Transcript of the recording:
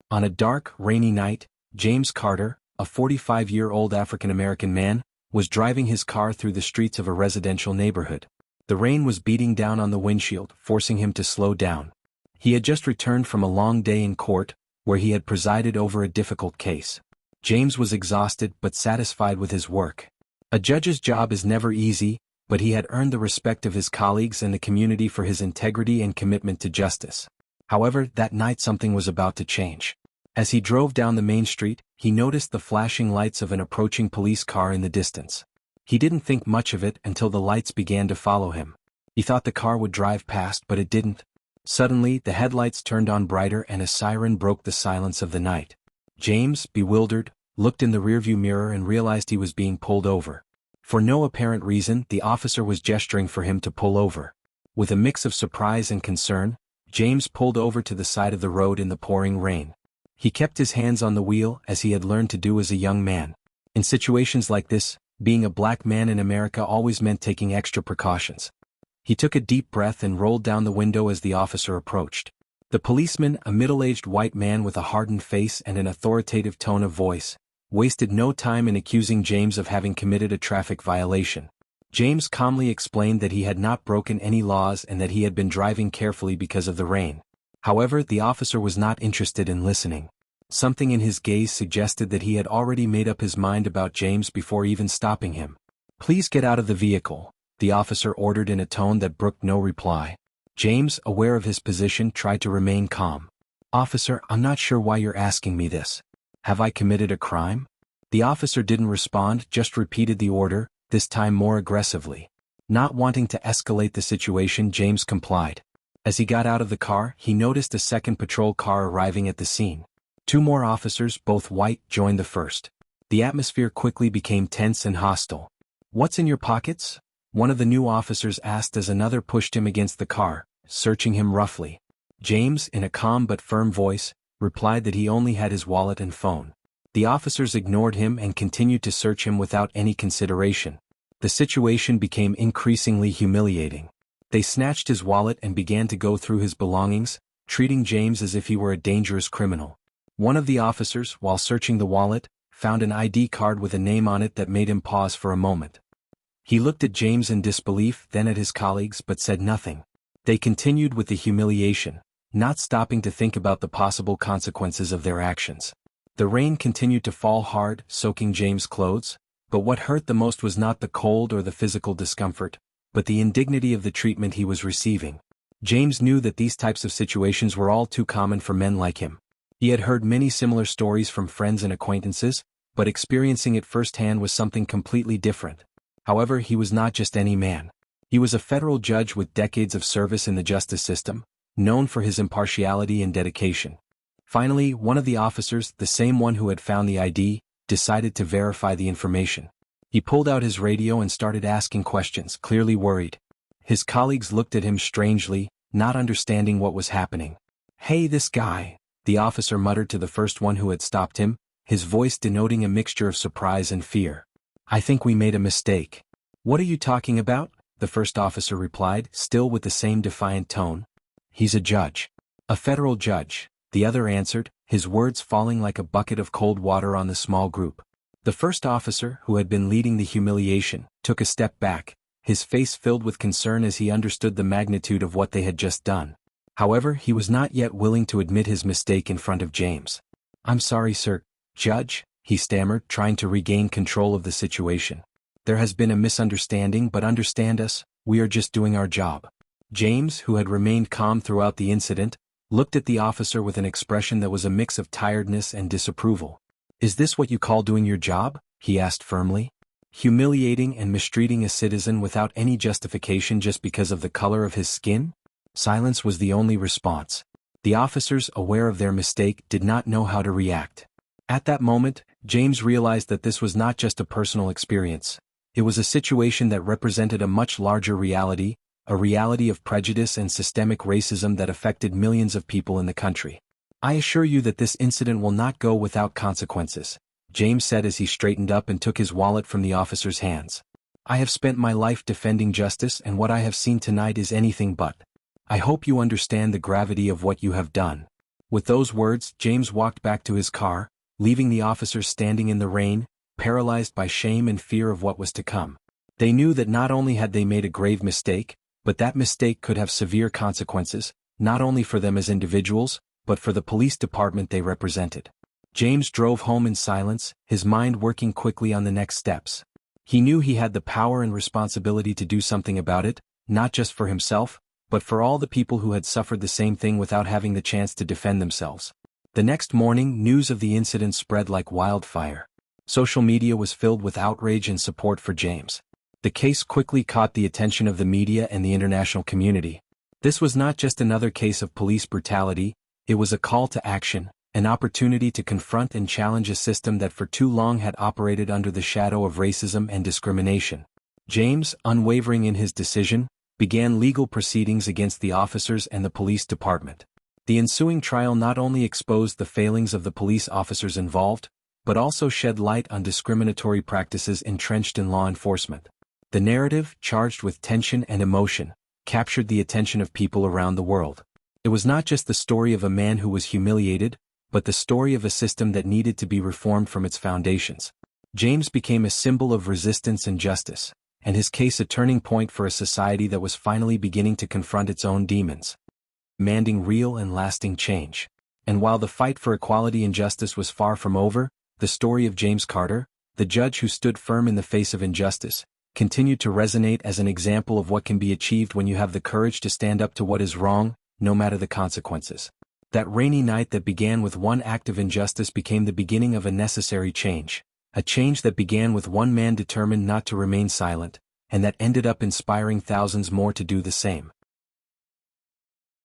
On a dark, rainy night, James Carter, a 45-year-old African-American man, was driving his car through the streets of a residential neighborhood. The rain was beating down on the windshield, forcing him to slow down. He had just returned from a long day in court, where he had presided over a difficult case. James was exhausted but satisfied with his work. A judge's job is never easy, but he had earned the respect of his colleagues and the community for his integrity and commitment to justice. However, that night something was about to change. As he drove down the main street, he noticed the flashing lights of an approaching police car in the distance. He didn't think much of it until the lights began to follow him. He thought the car would drive past, but it didn't. Suddenly, the headlights turned on brighter and a siren broke the silence of the night. James, bewildered, looked in the rearview mirror and realized he was being pulled over. For no apparent reason, the officer was gesturing for him to pull over. With a mix of surprise and concern, James pulled over to the side of the road in the pouring rain. He kept his hands on the wheel as he had learned to do as a young man. In situations like this, being a black man in America always meant taking extra precautions. He took a deep breath and rolled down the window as the officer approached. The policeman, a middle-aged white man with a hardened face and an authoritative tone of voice, wasted no time in accusing James of having committed a traffic violation. James calmly explained that he had not broken any laws and that he had been driving carefully because of the rain. However, the officer was not interested in listening. Something in his gaze suggested that he had already made up his mind about James before even stopping him. "Please get out of the vehicle," the officer ordered in a tone that brooked no reply. James, aware of his position, tried to remain calm. "Officer, I'm not sure why you're asking me this. Have I committed a crime?" The officer didn't respond, just repeated the order, this time more aggressively. Not wanting to escalate the situation, James complied. As he got out of the car, he noticed a second patrol car arriving at the scene. Two more officers, both white, joined the first. The atmosphere quickly became tense and hostile. "What's in your pockets?" one of the new officers asked as another pushed him against the car, searching him roughly. James, in a calm but firm voice, replied that he only had his wallet and phone. The officers ignored him and continued to search him without any consideration. The situation became increasingly humiliating. They snatched his wallet and began to go through his belongings, treating James as if he were a dangerous criminal. One of the officers, while searching the wallet, found an ID card with a name on it that made him pause for a moment. He looked at James in disbelief, then at his colleagues, but said nothing. They continued with the humiliation, not stopping to think about the possible consequences of their actions. The rain continued to fall hard, soaking James' clothes, but what hurt the most was not the cold or the physical discomfort, but the indignity of the treatment he was receiving. James knew that these types of situations were all too common for men like him. He had heard many similar stories from friends and acquaintances, but experiencing it firsthand was something completely different. However, he was not just any man. He was a federal judge with decades of service in the justice system, known for his impartiality and dedication. Finally, one of the officers, the same one who had found the ID, decided to verify the information. He pulled out his radio and started asking questions, clearly worried. His colleagues looked at him strangely, not understanding what was happening. "Hey, this guy," the officer muttered to the first one who had stopped him, his voice denoting a mixture of surprise and fear. "I think we made a mistake." "What are you talking about?" the first officer replied, still with the same defiant tone. "He's a judge." "A federal judge," the other answered, his words falling like a bucket of cold water on the small group. The first officer, who had been leading the humiliation, took a step back, his face filled with concern as he understood the magnitude of what they had just done. However, he was not yet willing to admit his mistake in front of James. "I'm sorry, sir, Judge," he stammered, trying to regain control of the situation. "There has been a misunderstanding, but understand us, we are just doing our job." James, who had remained calm throughout the incident, looked at the officer with an expression that was a mix of tiredness and disapproval. "Is this what you call doing your job?" he asked firmly. "Humiliating and mistreating a citizen without any justification just because of the color of his skin?" Silence was the only response. The officers, aware of their mistake, did not know how to react. At that moment, James realized that this was not just a personal experience. It was a situation that represented a much larger reality, a reality of prejudice and systemic racism that affected millions of people in the country. "I assure you that this incident will not go without consequences," James said as he straightened up and took his wallet from the officer's hands. "I have spent my life defending justice, and what I have seen tonight is anything but. I hope you understand the gravity of what you have done." With those words, James walked back to his car, leaving the officers standing in the rain, paralyzed by shame and fear of what was to come. They knew that not only had they made a grave mistake, but that mistake could have severe consequences, not only for them as individuals, but for the police department they represented. James drove home in silence, his mind working quickly on the next steps. He knew he had the power and responsibility to do something about it, not just for himself, but for all the people who had suffered the same thing without having the chance to defend themselves. The next morning, news of the incident spread like wildfire. Social media was filled with outrage and support for James. The case quickly caught the attention of the media and the international community. This was not just another case of police brutality, it was a call to action, an opportunity to confront and challenge a system that for too long had operated under the shadow of racism and discrimination. James, unwavering in his decision, began legal proceedings against the officers and the police department. The ensuing trial not only exposed the failings of the police officers involved, but also shed light on discriminatory practices entrenched in law enforcement. The narrative, charged with tension and emotion, captured the attention of people around the world. It was not just the story of a man who was humiliated, but the story of a system that needed to be reformed from its foundations. James became a symbol of resistance and justice, and his case a turning point for a society that was finally beginning to confront its own demons, demanding real and lasting change. And while the fight for equality and justice was far from over, the story of James Carter, the judge who stood firm in the face of injustice, continued to resonate as an example of what can be achieved when you have the courage to stand up to what is wrong, no matter the consequences. That rainy night that began with one act of injustice became the beginning of a necessary change, a change that began with one man determined not to remain silent, and that ended up inspiring thousands more to do the same.